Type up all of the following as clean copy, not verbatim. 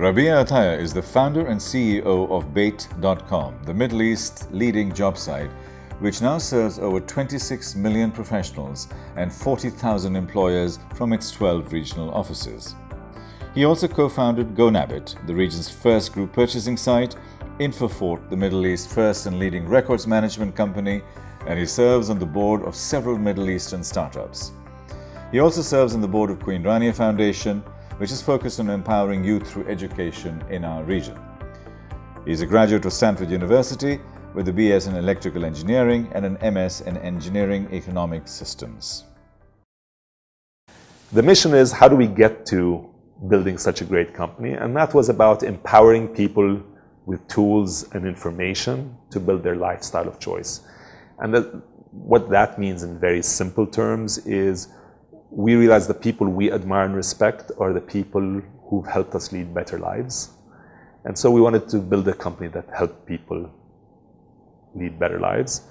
Rabea Ataya is the founder and CEO of Bayt.com, the Middle East's leading job site, which now serves over 26 million professionals and 40,000 employers from its 12 regional offices. He also co-founded GoNabit, the region's first group purchasing site, InfoFort, the Middle East's first and leading records management company, and he serves on the board of several Middle Eastern startups. He also serves on the board of Queen Rania Foundation, which is focused on empowering youth through education in our region. He's a graduate of Stanford University with a BS in Electrical Engineering and an MS in Engineering Economic Systems. The mission is, how do we get to building such a great company? And that was about empowering people with tools and information to build their lifestyle of choice. And what that means in very simple terms is we realize the people we admire and respect are the people who've helped us lead better lives. And so we wanted to build a company that helped people lead better lives.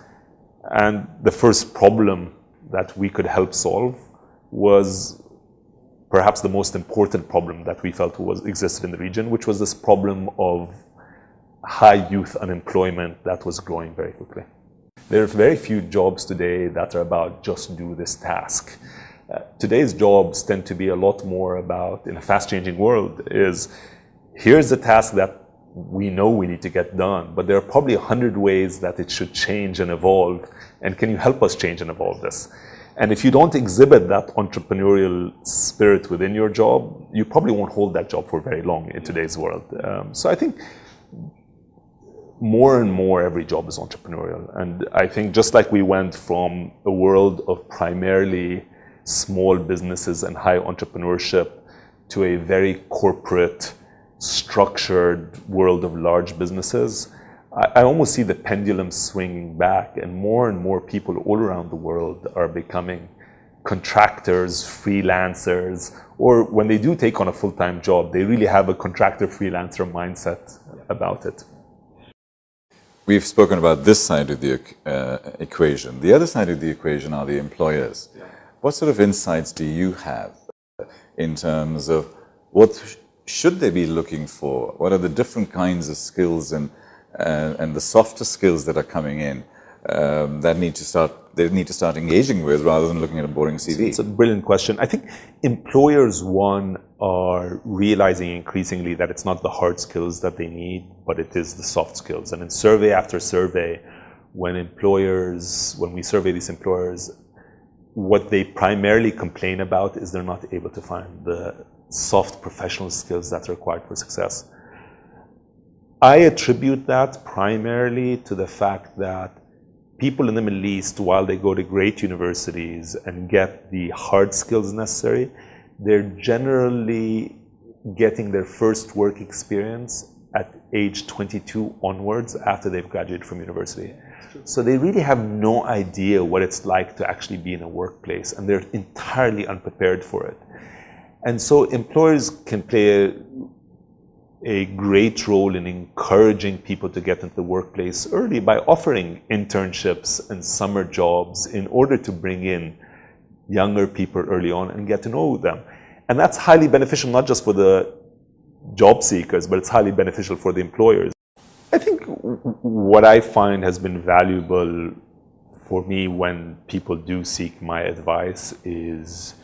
And the first problem that we could help solve was perhaps the most important problem that we felt existed in the region, which was this problem of high youth unemployment that was growing very quickly. There are very few jobs today that are about just do this task. Today's jobs tend to be a lot more about, in a fast-changing world, is here's the task that we know we need to get done, but there are probably 100 ways that it should change and evolve, and can you help us change and evolve this? And if you don't exhibit that entrepreneurial spirit within your job, you probably won't hold that job for very long in today's world. So I think more and more every job is entrepreneurial. And I think just like we went from a world of primarily small businesses and high entrepreneurship to a very corporate, structured world of large businesses, I almost see the pendulum swinging back, and more people all around the world are becoming contractors, freelancers, or when they do take on a full-time job, they really have a contractor freelancer mindset about it. We've spoken about this side of the equation. The other side of the equation are the employers. Yeah. What sort of insights do you have in terms of what should they be looking for? What are the different kinds of skills and the softer skills that are coming in that they need to start engaging with rather than looking at a boring CV? It's a brilliant question. I think employers, one, are realizing increasingly that it's not the hard skills that they need, but it is the soft skills. And in survey after survey, when we survey these employers, what they primarily complain about is they're not able to find the soft professional skills that are required for success. I attribute that primarily to the fact that people in the Middle East, while they go to great universities and get the hard skills necessary, they're generally getting their first work experience at age 22 onwards after they've graduated from university. So they really have no idea what it's like to actually be in a workplace, and they're entirely unprepared for it. And so employers can play a great role in encouraging people to get into the workplace early by offering internships and summer jobs in order to bring in younger people early on and get to know them. And that's highly beneficial, not just for the job seekers, but it's highly beneficial for the employers. I think what I find has been valuable for me when people do seek my advice is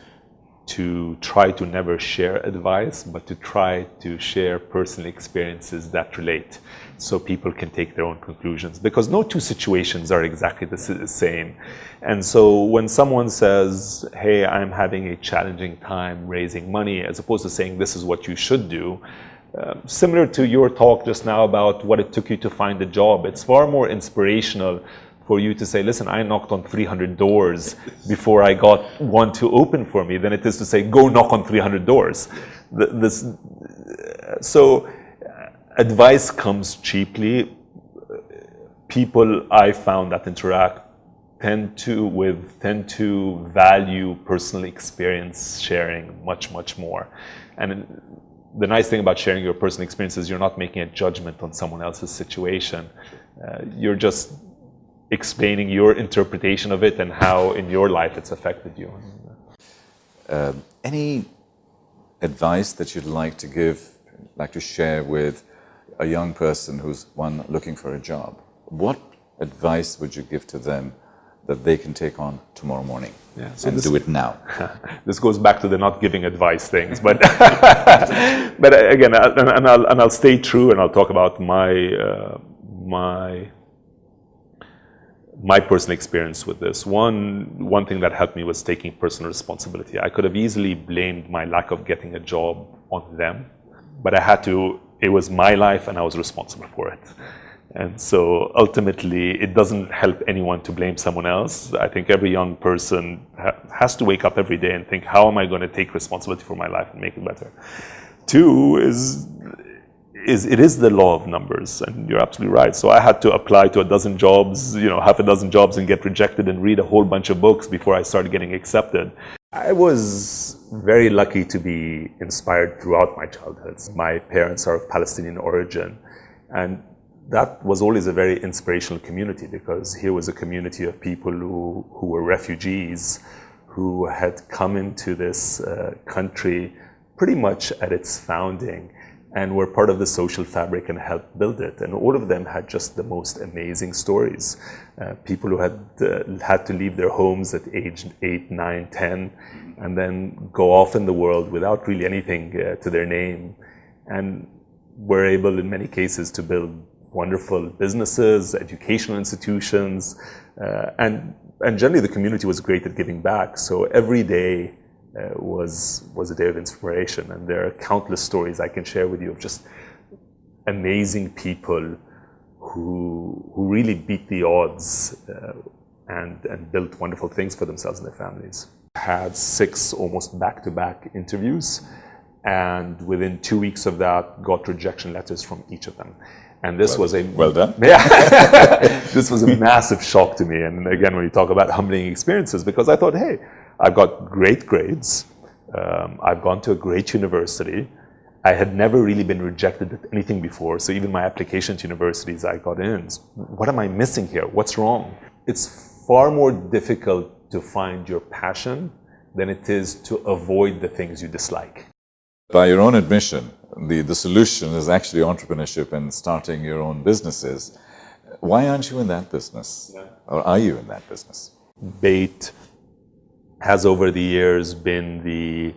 to try to never share advice, but to try to share personal experiences that relate so people can take their own conclusions, because no two situations are exactly the same. And so when someone says, hey, I'm having a challenging time raising money, as opposed to saying this is what you should do, similar to your talk just now about what it took you to find a job, it's far more inspirational for you to say, listen, I knocked on 300 doors before I got one to open for me, than it is to say, go knock on 300 doors. So advice comes cheaply. People I found that interact tend to value personal experience sharing much more. And the nice thing about sharing your personal experience is you're not making a judgment on someone else's situation. You're just explaining your interpretation of it and how in your life it's affected you. Any advice that you'd like to give like to share with a young person who's looking for a job, what advice would you give to them that they can take on tomorrow morning and do it now? This goes back to the not giving advice things, but but again, I'll stay true, and I'll talk about my personal experience with this. One thing that helped me was taking personal responsibility. I could have easily blamed my lack of getting a job on them, but I had to. It was my life, and I was responsible for it. And so ultimately, it doesn't help anyone to blame someone else. I think every young person has to wake up every day and think, how am I going to take responsibility for my life and make it better? Two is it is the law of numbers, and you're absolutely right. So I had to apply to a dozen jobs, half a dozen jobs, and get rejected and read a whole bunch of books before I started getting accepted. I was very lucky to be inspired throughout my childhood. My parents are of Palestinian origin, and that was always a very inspirational community, because here was a community of people who were refugees, who had come into this country pretty much at its founding and were part of the social fabric and helped build it. And all of them had just the most amazing stories. People who had to leave their homes at age 8, 9, 10, and then go off in the world without really anything to their name, and were able in many cases to build wonderful businesses, educational institutions, and generally the community was great at giving back. So every day was a day of inspiration, and there are countless stories I can share with you of just amazing people who really beat the odds and built wonderful things for themselves and their families. I had 6 almost back-to-back interviews, and within 2 weeks of that, got rejection letters from each of them. And this was a... Well done. Yeah. This was a massive shock to me. And again, when you talk about humbling experiences, because I thought, hey, I've got great grades. I've gone to a great university. I had never really been rejected at anything before. So even my application to universities I got in, what am I missing here? What's wrong? It's far more difficult to find your passion than it is to avoid the things you dislike. By your own admission, the solution is actually entrepreneurship and starting your own businesses. Why aren't you in that business? Yeah. Or are you in that business? Bayt has over the years been the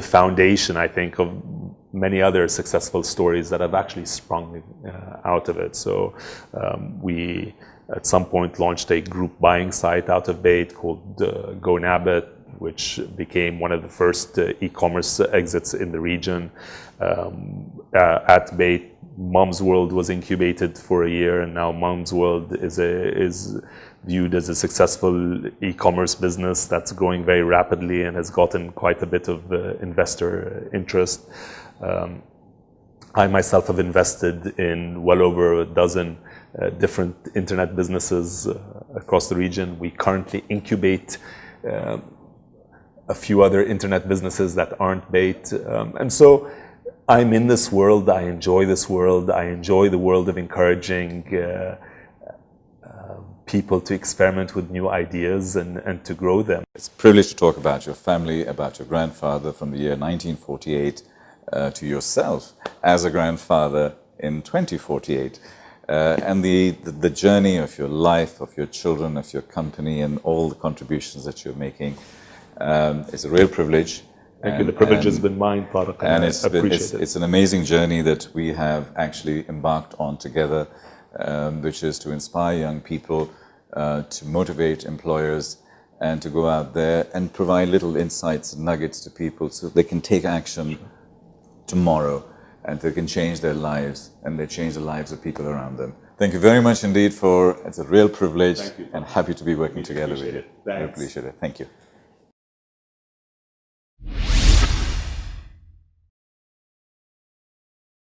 foundation, I think, of many other successful stories that have actually sprung out of it. So we, at some point, launched a group buying site out of Bayt called Go Nabbit, which became one of the first e-commerce exits in the region. At Bayt, Mom's World was incubated for a year, and now Mom's World is viewed as a successful e-commerce business that's growing very rapidly and has gotten quite a bit of investor interest. I myself have invested in well over a dozen different internet businesses across the region. We currently incubate a few other internet businesses that aren't Bayt. And so I'm in this world, I enjoy this world, I enjoy the world of encouraging people to experiment with new ideas and to grow them. It's a privilege to talk about your family, about your grandfather from the year 1948 to yourself as a grandfather in 2048. And the journey of your life, of your children, of your company, and all the contributions that you're making. It's a real privilege. Thank you. The privilege has been mine, Tariq, and it's an amazing journey that we have actually embarked on together, which is to inspire young people, to motivate employers, and to go out there and provide little insights and nuggets to people so they can take action tomorrow and they can change their lives and they change the lives of people around them. Thank you very much indeed it's a real privilege, and happy to be working together with you. Thanks. I appreciate it. Thank you.